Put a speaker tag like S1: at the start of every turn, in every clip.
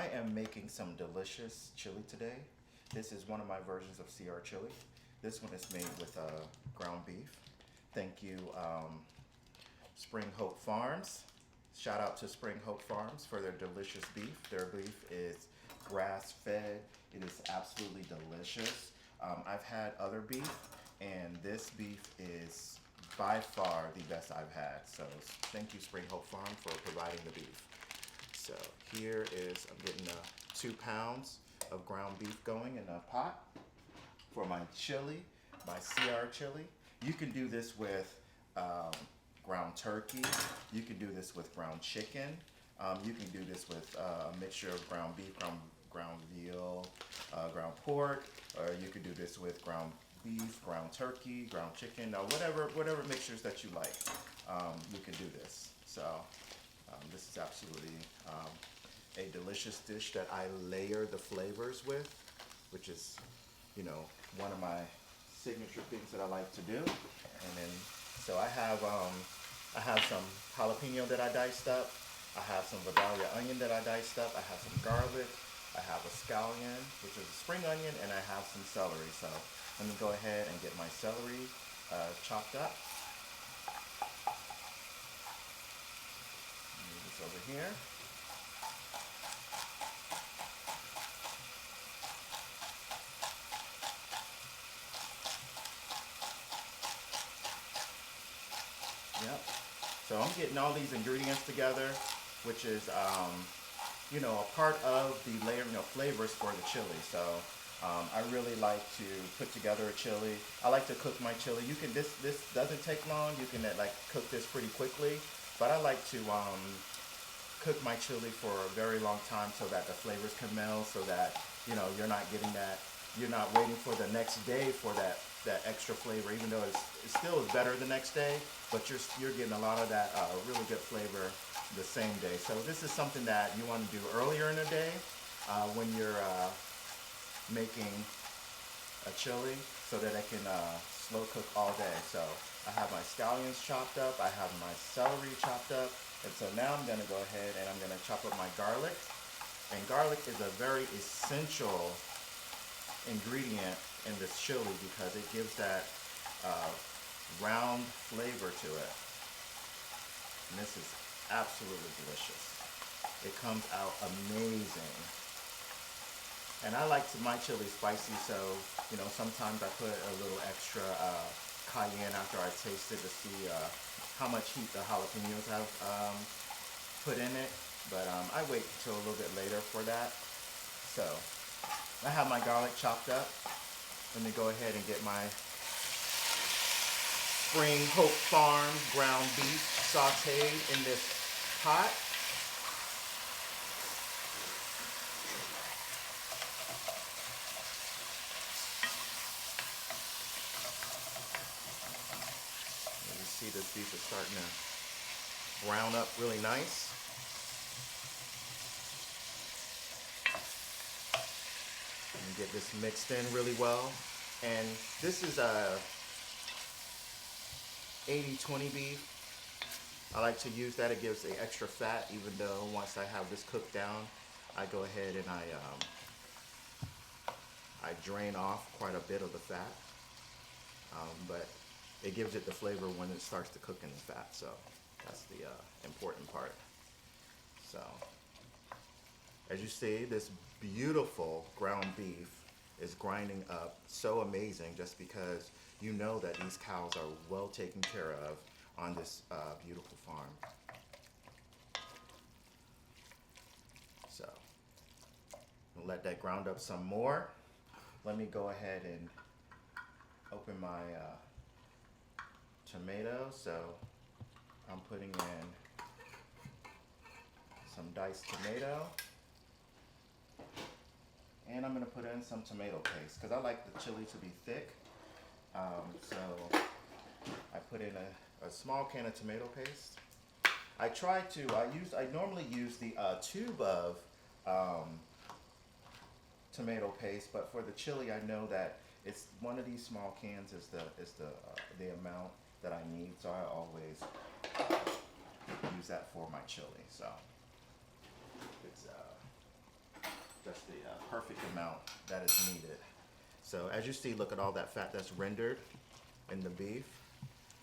S1: I am making some delicious chili today. This is one of my versions of CR chili. This one is made with ground beef. Thank you, Spring Hope Farms. Shout out to Spring Hope Farms for their delicious beef. Their beef is grass fed. It is absolutely delicious. I've had other beef, and this beef is by far the best I've had. So thank you, Spring Hope Farm, for providing the beef. So here is, I'm getting 2 pounds of ground beef going in a pot for my chili, my CR chili. You can do this with ground turkey. You can do this with ground chicken. You can do this with a mixture of ground beef, ground veal, ground pork, or you could do this with ground beef, ground turkey, ground chicken, whatever mixtures that you like, you can do this. So this is absolutely a delicious dish that I layer the flavors with, which is, you know, one of my signature things that I like to do. And then, so I have some jalapeno that I diced up. I have some Vidalia onion that I diced up. I have some garlic. I have a scallion, which is a spring onion, and I have some celery. So let me go ahead and get my celery chopped up. Move this over here. Yep. So I'm getting all these ingredients together, which is, you know, a part of the layering of flavors for the chili. So I really like to put together a chili. I like to cook my chili. You can, this doesn't take long. You can like cook this pretty quickly, but I like to cook my chili for a very long time so that the flavors can meld, so that, you know, you're not getting that, you're not waiting for the next day for that extra flavor, even though it still is better the next day, but you're getting a lot of that really good flavor the same day. So this is something that you want to do earlier in the day when you're making a chili, so that it can slow cook all day. So I have my scallions chopped up, I have my celery chopped up, and so now I'm going to go ahead and I'm going to chop up my garlic. And garlic is a very essential ingredient in this chili because it gives that round flavor to it. And this is absolutely delicious. It comes out amazing. And I like my chili spicy, so, you know, sometimes I put a little extra cayenne after I taste it to see how much heat the jalapenos have put in it. But I wait until a little bit later for that. So I have my garlic chopped up. Let me go ahead and get my Spring Hope Farm ground beef sauteed in this pot. You see this beef is starting to brown up really nice. And get this mixed in really well. And this is a 80-20 beef. I like to use that. It gives the extra fat, even though once I have this cooked down, I go ahead and I drain off quite a bit of the fat. But it gives it the flavor when it starts to cook in the fat. So that's the important part. So as you see, this beautiful ground beef is grinding up so amazing, just because you know that these cows are well taken care of on this beautiful farm. So I'll let that ground up some more. Let me go ahead and open my tomatoes. So I'm putting in some diced tomato. And I'm going to put in some tomato paste because I like the chili to be thick. So I put in a small can of tomato paste. I normally use the tube of tomato paste, but for the chili, I know that it's one of these small cans is the amount that I need. So I always use that for my chili. So it's perfect amount that is needed. So as you see, look at all that fat that's rendered in the beef,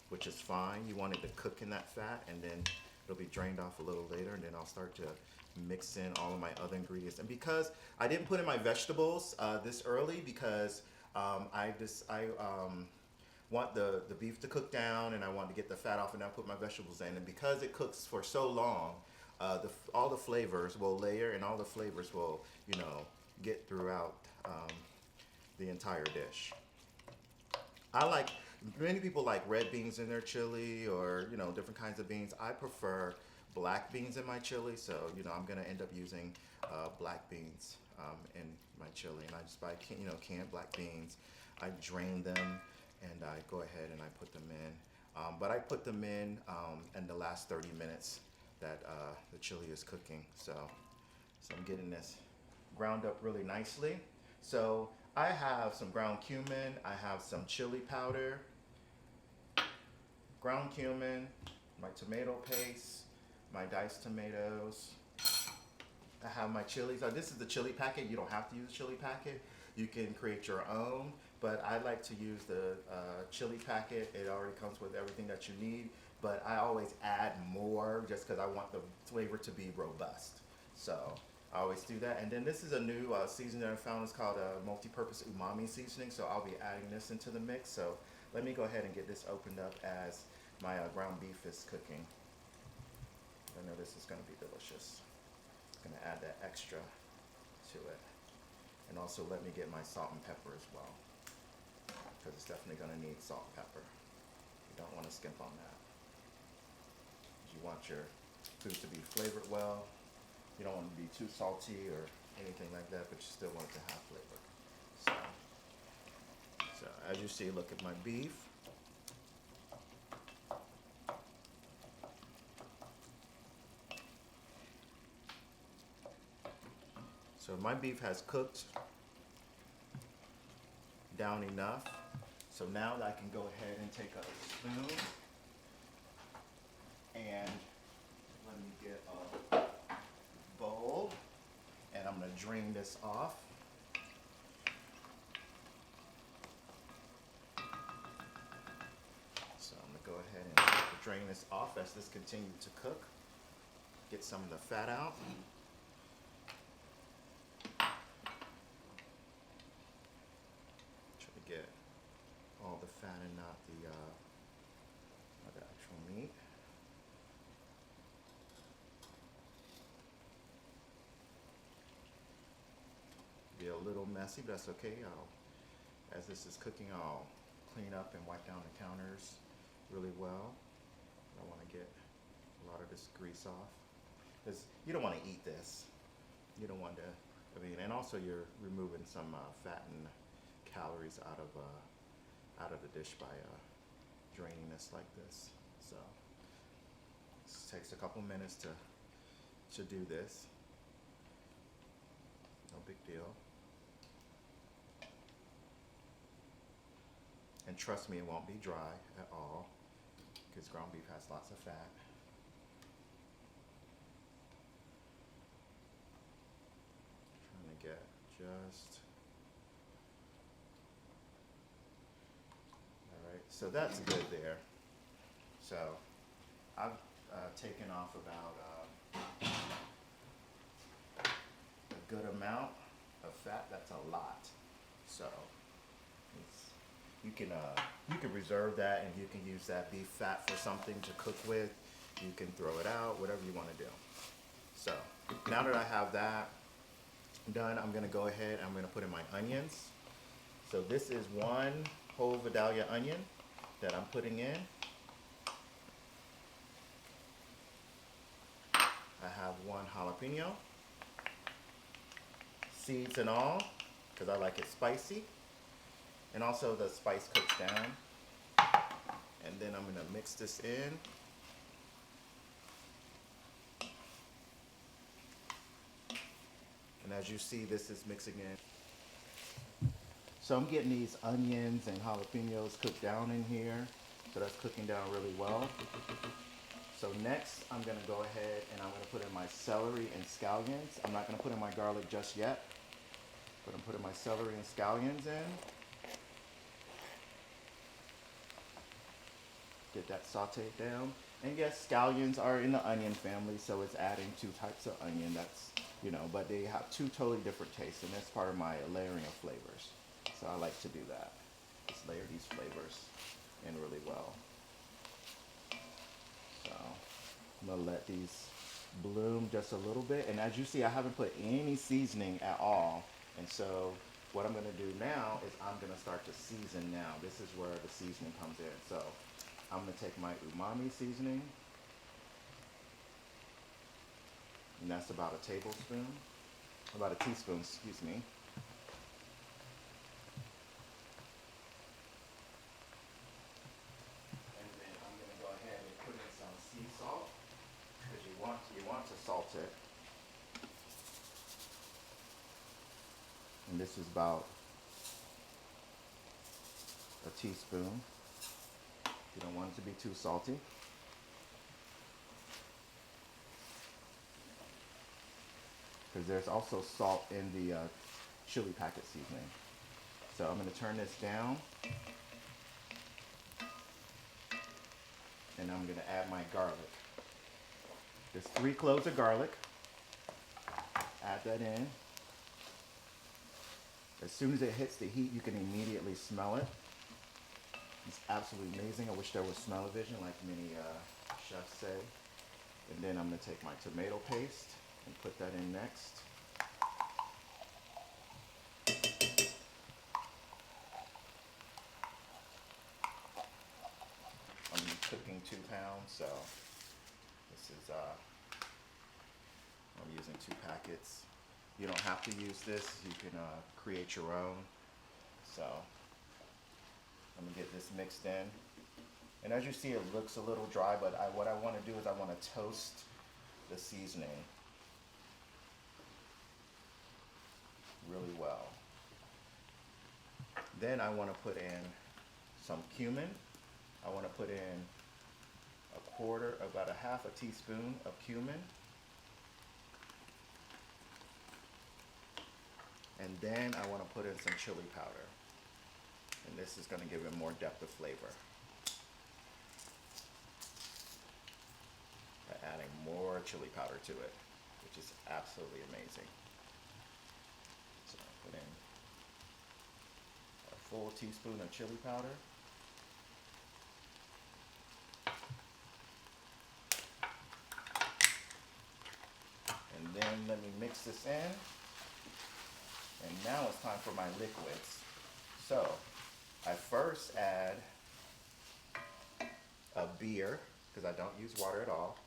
S1: which is fine. You want it to cook in that fat, and then it'll be drained off a little later, and then I'll start to mix in all of my other ingredients. And because I didn't put in my vegetables this early, because I want the beef to cook down, and I want to get the fat off, and I'll put my vegetables in. And because it cooks for so long, all the flavors will layer, and all the flavors will, get throughout the entire dish. Many people like red beans in their chili, or different kinds of beans. I prefer black beans in my chili, so I'm gonna end up using black beans in my chili, and I just buy canned black beans. I drain them, and I go ahead and I put them in. But I put them in the last 30 minutes that the chili is cooking. So I'm getting this ground up really nicely. So I have some ground cumin, I have some chili powder, ground cumin, my tomato paste, my diced tomatoes. I have my chilies. This is the chili packet. You don't have to use a chili packet. You can create your own, but I like to use the chili packet. It already comes with everything that you need, but I always add more just because I want the flavor to be robust. So I always do that. And then this is a new seasoning that I found. It's called a multi-purpose umami seasoning. So I'll be adding this into the mix. So let me go ahead and get this opened up as my ground beef is cooking. I know this is going to be delicious. I'm going to add that extra to it. And also let me get my salt and pepper as well, because it's definitely going to need salt and pepper. You don't want to skimp on that. You want your food to be flavored well. You don't want it to be too salty or anything like that, but you still want it to have flavor. So as you see, look at my beef. So my beef has cooked down enough. So now I can go ahead and take a spoon and let me get a bowl, and I'm going to drain this off. So I'm going to go ahead and drain this off as this continues to cook. Get some of the fat out. Try to get all the fat and not the actual meat. Be a little messy, but that's okay. As this is cooking, I'll clean up and wipe down the counters really well. I want to get a lot of this grease off, because you don't want to eat this. You don't want to. And also you're removing some fat and calories out of the dish by draining this like this. So this takes a couple minutes to do this. No big deal. And trust me, it won't be dry at all, because ground beef has lots of fat. Trying to get just... Alright, so that's good there. So I've taken off about a good amount of fat. That's a lot. So you can reserve that, and you can use that beef fat for something to cook with. You can throw it out, whatever you want to do. So now that I have that done, I'm going to go ahead and I'm going to put in my onions. So this is one whole Vidalia onion that I'm putting in. I have one jalapeno, seeds and all, because I like it spicy. And also the spice cooks down. And then I'm going to mix this in. And as you see, this is mixing in. So I'm getting these onions and jalapenos cooked down in here. So that's cooking down really well. So next, I'm going to go ahead and I'm going to put in my celery and scallions. I'm not going to put in my garlic just yet. But I'm putting my celery and scallions in. Get that sauteed down. And yes, scallions are in the onion family, so it's adding two types of onion. That's, but they have two totally different tastes, and that's part of my layering of flavors. So I like to do that. Just layer these flavors in really well. So I'm gonna let these bloom just a little bit. And as you see, I haven't put any seasoning at all. And so what I'm gonna do now is I'm gonna start to season now. This is where the seasoning comes in. So I'm gonna take my umami seasoning, and that's about a tablespoon, about a teaspoon, excuse me. And then I'm gonna go ahead and put in some sea salt, because you want to salt it. And this is about a teaspoon. You don't want it to be too salty. Because there's also salt in the chili packet seasoning. So I'm going to turn this down, and I'm going to add my garlic. There's 3 cloves of garlic. Add that in. As soon as it hits the heat, you can immediately smell it. It's absolutely amazing. I wish there was smell-o-vision, like many chefs say. And then I'm going to take my tomato paste and put that in next. I'm cooking 2 pounds, so this is I'm using 2 packets. You don't have to use this. You can create your own. So I'm gonna get this mixed in. And as you see, it looks a little dry, but what I want to do is I want to toast the seasoning really well. Then I want to put in some cumin. I want to put in about a half a teaspoon of cumin. And then I want to put in some chili powder. And this is going to give it more depth of flavor. By adding more chili powder to it, which is absolutely amazing. So I put in a full teaspoon of chili powder. And then let me mix this in. And now it's time for my liquids. So I first add a beer, because I don't use water at all.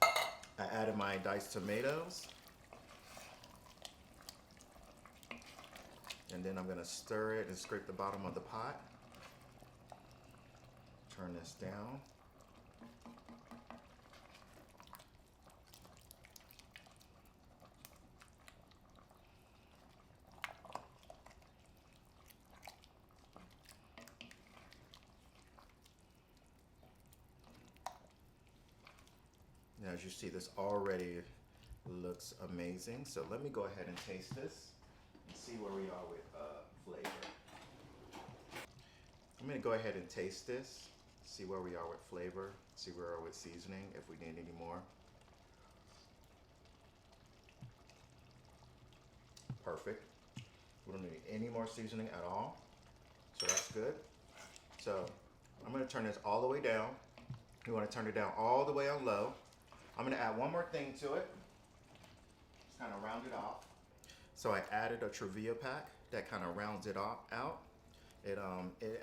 S1: I added my diced tomatoes. And then I'm going to stir it and scrape the bottom of the pot. Turn this down. Now, as you see, this already looks amazing. So let me go ahead and taste this and see where we are with flavor. I'm going to go ahead and taste this, see where we are with flavor, see where we are with seasoning, if we need any more. Perfect. We don't need any more seasoning at all. So that's good. So I'm going to turn this all the way down. You want to turn it down all the way on low. I'm going to add one more thing to it. Just kind of round it off. So I added a Trevia pack that kind of rounds it off out. It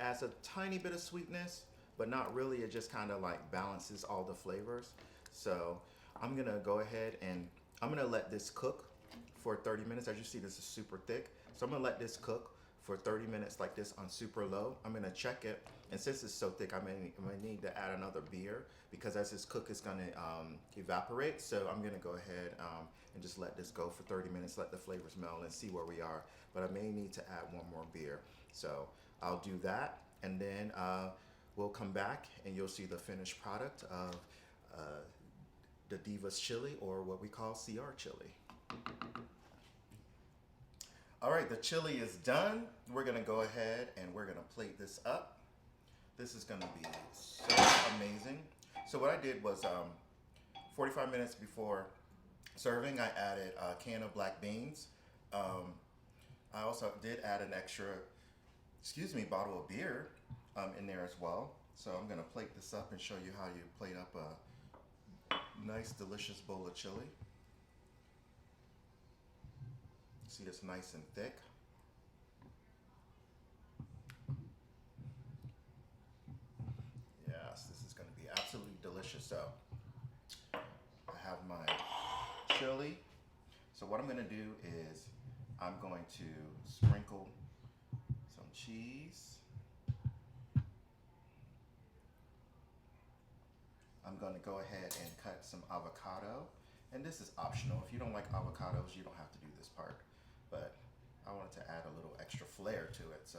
S1: adds a tiny bit of sweetness, but not really. It just kind of like balances all the flavors. So I'm going to go ahead and I'm going to let this cook for 30 minutes. As you see, this is super thick. So I'm going to let this cook for 30 minutes like this on super low. I'm going to check it. And since it's so thick, I may need to add another beer, because as this cook is going to evaporate. So I'm going to go ahead and just let this go for 30 minutes, let the flavors meld and see where we are. But I may need to add one more beer. So I'll do that. And then we'll come back and you'll see the finished product of the Divas chili, or what we call CR chili. All right, the chili is done. We're gonna go ahead and we're gonna plate this up. This is gonna be so amazing. So what I did was 45 minutes before serving, I added a can of black beans. Um, I also did add an extra, bottle of beer in there as well. So I'm gonna plate this up and show you how you plate up a nice, delicious bowl of chili. See, it's nice and thick. Yes, this is gonna be absolutely delicious. So I have my chili. So what I'm gonna do is I'm going to sprinkle some cheese. I'm gonna go ahead and cut some avocado. And this is optional. If you don't like avocados, you don't have to do this part. But I wanted to add a little extra flair to it. So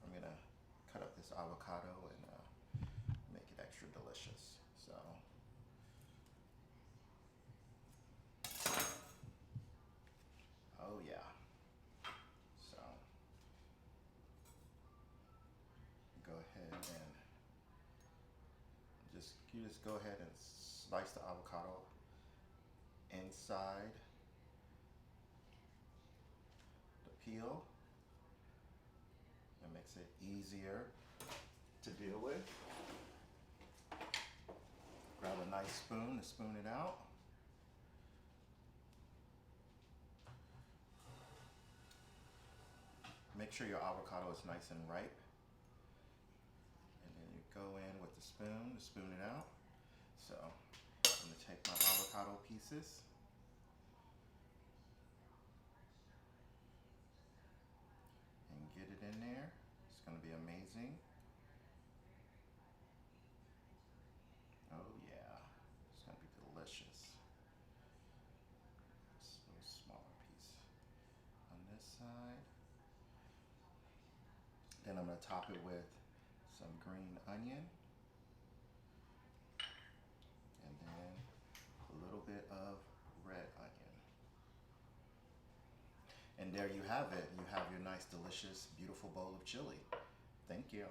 S1: I'm gonna cut up this avocado and make it extra delicious. So oh yeah. So go ahead and you just go ahead and slice the avocado inside the peel. It makes it easier to deal with. Grab a nice spoon to spoon it out. Make sure your avocado is nice and ripe. And then you go in with the spoon to spoon it out. So I'm gonna take my avocado pieces. And get it in there. It's gonna be amazing. Oh yeah, it's gonna be delicious. Just a little smaller piece on this side. Then I'm gonna top it with some green onion. And then a little bit of red onion. And there you have it. You have your nice, delicious, beautiful bowl of chili. Thank you.